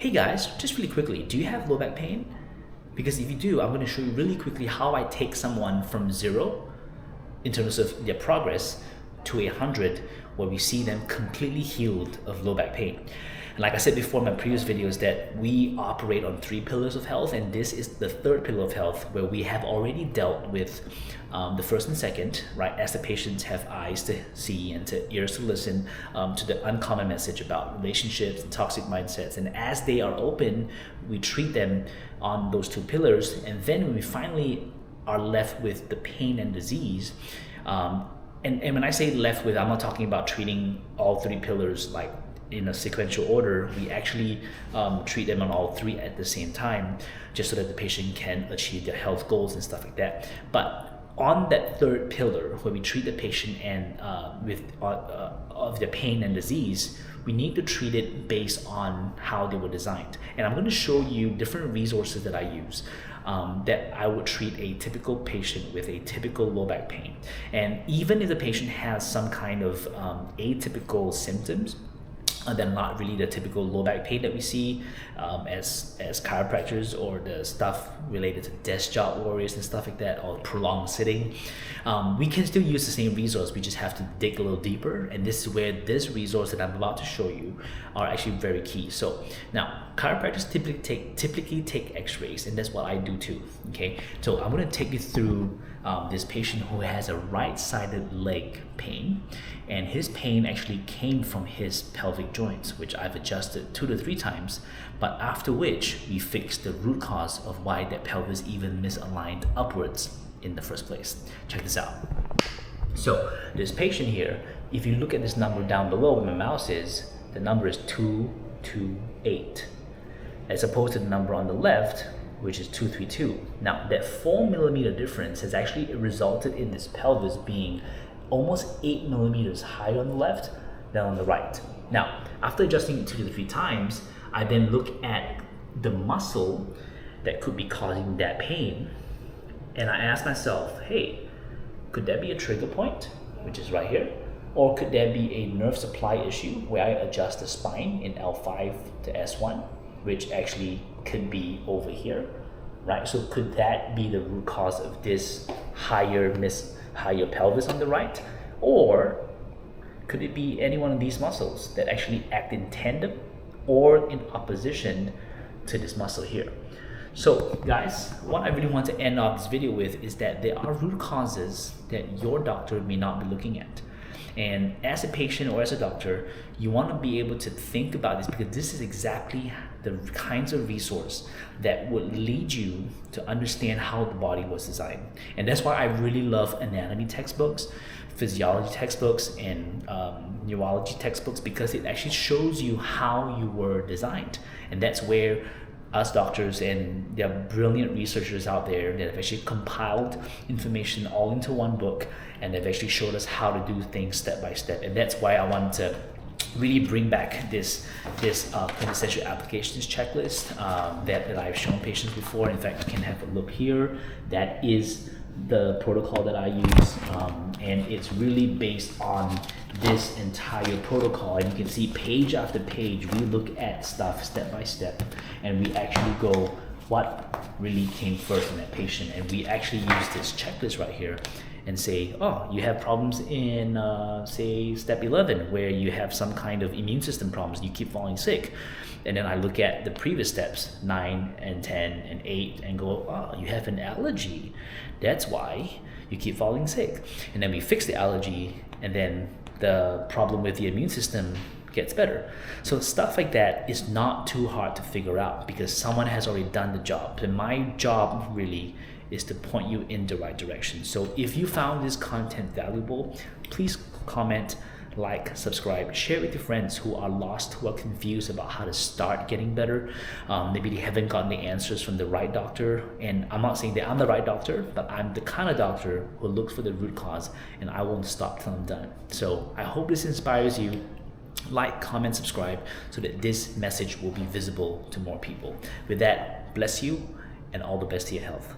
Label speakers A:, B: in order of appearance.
A: Hey guys, just really quickly, do you have low back pain? Because if you do, I'm going to show you really quickly how I take someone from 0 in terms of their progress to 100, where we see them completely healed of low back pain. And like I said before in my previous videos, that we operate on 3 pillars of health, and this is the 3rd pillar of health, where we have already dealt with the 1st and 2nd, right? As the patients have eyes to see and to ears to listen to the uncommon message about relationships and toxic mindsets. And as they are open, we treat them on those 2 pillars. And then when we finally are left with the pain and disease, and when I say left with, I'm not talking about treating all 3 pillars like in a sequential order. We actually treat them on all 3 at the same time, just so that the patient can achieve their health goals and stuff like that. But on that 3rd pillar, where we treat the patient and of their pain and disease, we need to treat it based on how they were designed. And I'm going to show you different resources that I use that I would treat a typical patient with a typical low back pain. And even if the patient has some kind of atypical symptoms, they're not really the typical low back pain that we see as chiropractors, or the stuff related to desk job warriors and stuff like that, or prolonged sitting. We can still use the same resource, we just have to dig a little deeper, and this is where this resource that I'm about to show you are actually very key. So now, chiropractors typically take x-rays, and that's what I do too, okay? So I'm going to take you through this patient who has a right-sided leg pain, and his pain actually came from his pelvic joints, which I've adjusted 2 to 3 times, but after which we fixed the root cause of why that pelvis even misaligned upwards in the first place. Check this out. So this patient here, if you look at this number down below where my mouse is, the number is 228, as opposed to the number on the left, which is 232. Now that 4 millimeter difference has actually resulted in this pelvis being almost 8 millimeters higher on the left than on the right. Now, after adjusting it 2 to 3 times, I then look at the muscle that could be causing that pain, and I ask myself, hey, could that be a trigger point, which is right here? Or could there be a nerve supply issue where I adjust the spine in L5 to S1, which actually could be over here, right? So could that be the root cause of this higher pelvis on the right? Or could it be any one of these muscles that actually act in tandem or in opposition to this muscle here? So guys, what I really want to end off this video with is that there are root causes that your doctor may not be looking at. And as a patient or as a doctor, you want to be able to think about this, because this is exactly the kinds of resource that would lead you to understand how the body was designed. And that's why I really love anatomy textbooks, physiology textbooks, and neurology textbooks, because it actually shows you how you were designed. And that's where us doctors, and there are brilliant researchers out there that have actually compiled information all into one book, and they've actually showed us how to do things step by step. And that's why I wanted to really bring back this quintessential applications checklist that I've shown patients before. In fact, you can have a look here. That is the protocol that I use, and it's really based on this entire protocol. And you can see page after page, we look at stuff step by step, and we actually go, what really came first in that patient? And we actually use this checklist right here and say, oh, you have problems in, say, step 11, where you have some kind of immune system problems, you keep falling sick. And then I look at the previous steps, 9 and 10 and 8, and go, oh, you have an allergy. That's why you keep falling sick. And then we fix the allergy, and then the problem with the immune system gets better. So stuff like that is not too hard to figure out, because someone has already done the job. And my job really is to point you in the right direction. So if you found this content valuable, please comment, like, subscribe, share it with your friends who are lost, who are confused about how to start getting better. Maybe they haven't gotten the answers from the right doctor. And I'm not saying that I'm the right doctor, but I'm the kind of doctor who looks for the root cause, and I won't stop till I'm done. So I hope this inspires you. Like, comment, subscribe, so that this message will be visible to more people. With that, bless you, and all the best to your health.